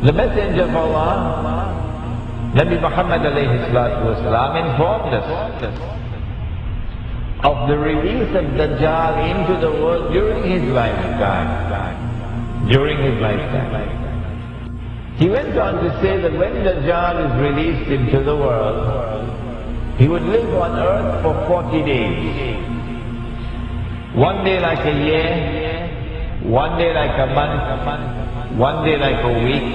The Messenger of Allah, Nabi Muhammad alayhi salatu wasalam, informed us of the release of Dajjal into the world during his lifetime. He went on to say that when Dajjal is released into the world, he would live on earth for 40 days. One day like a year, one day like a month, one day like a week,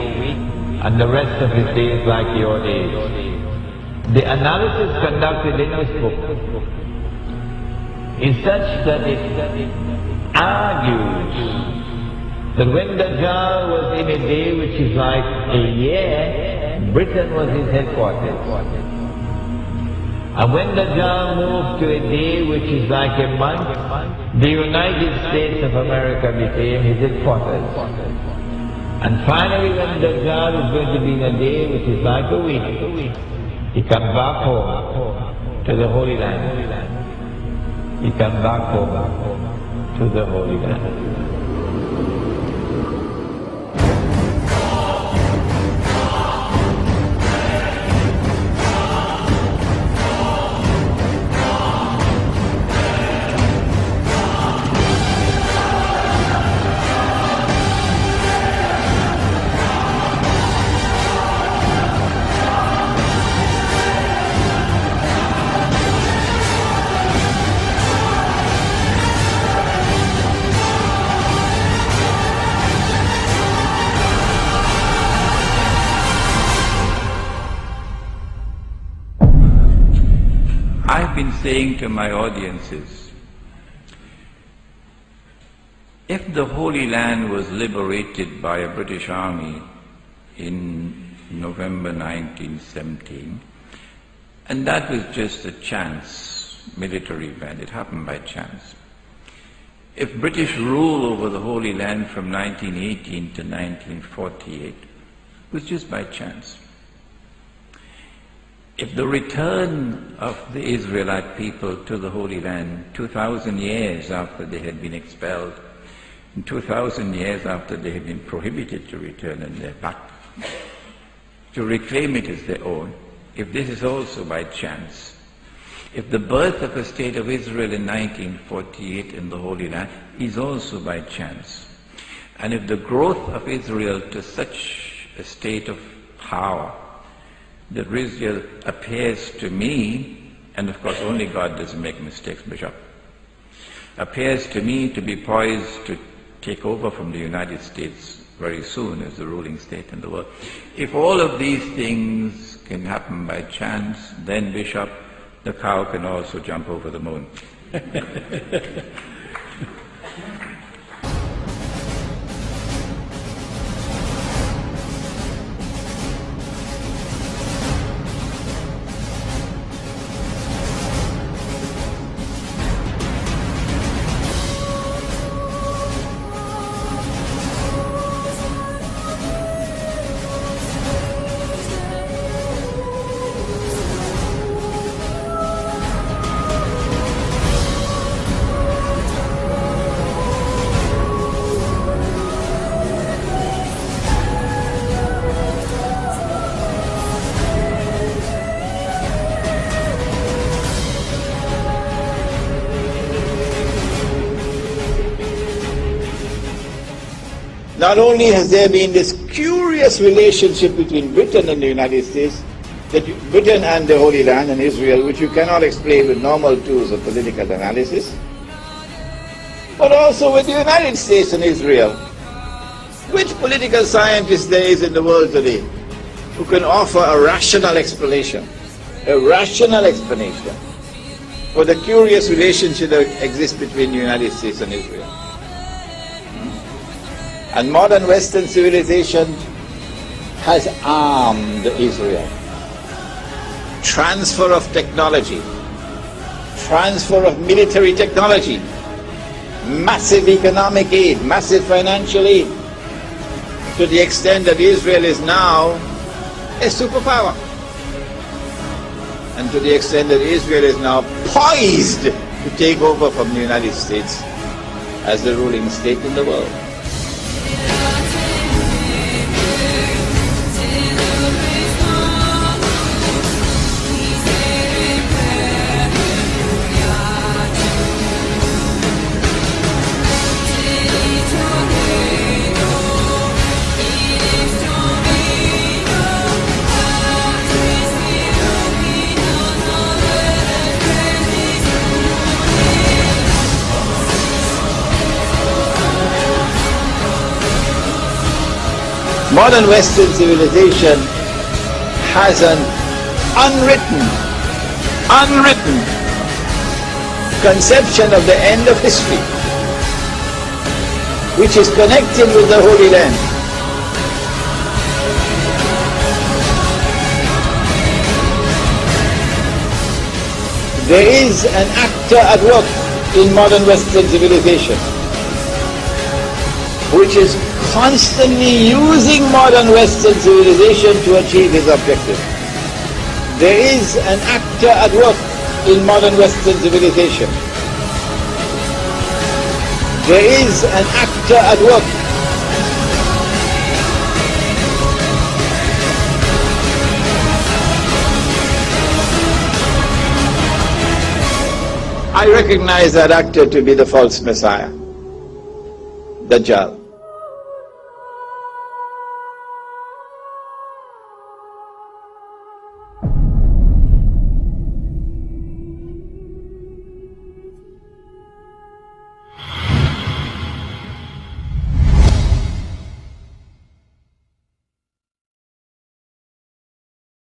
and the rest of his days like your days. The analysis conducted in this book is such that it argues that when Dajjal was in a day which is like a year, Britain was his headquarters. And when Dajjal moved to a day which is like a month, the United States of America became his headquarters. And finally when Dajjal is going to be in a day which is like a week, he comes back home to the Holy Land. He comes back home to the Holy Land. I've been saying to my audiences, if the Holy Land was liberated by a British army in November 1917, and that was just a chance military event, it happened by chance. If British rule over the Holy Land from 1918 to 1948 was just by chance. If the return of the Israelite people to the Holy Land 2,000 years after they had been expelled, and 2,000 years after they had been prohibited to return and they're back, to reclaim it as their own, if this is also by chance, if the birth of a state of Israel in 1948 in the Holy Land is also by chance, and if the growth of Israel to such a state of power that Israel appears to me, and of course only God doesn't make mistakes, Bishop, appears to me to be poised to take over from the United States very soon as the ruling state in the world. If all of these things can happen by chance, then Bishop, the cow can also jump over the moon. Not only has there been this curious relationship between Britain and the United States, that Britain and the Holy Land and Israel, which you cannot explain with normal tools of political analysis, but also with the United States and Israel. Which political scientist there is in the world today who can offer a rational explanation for the curious relationship that exists between the United States and Israel? And modern Western civilization has armed Israel. Transfer of technology, transfer of military technology, massive economic aid, massive financial aid, to the extent that Israel is now a superpower. And to the extent that Israel is now poised to take over from the United States as the ruling state in the world. Modern Western civilization has an unwritten conception of the end of history, which is connected with the Holy Land. There is an actor at work in modern Western civilization, which is constantly using modern Western civilization to achieve his objective. There is an actor at work in modern Western civilization. There is an actor at work. I recognize that actor to be the false Messiah, Dajjal.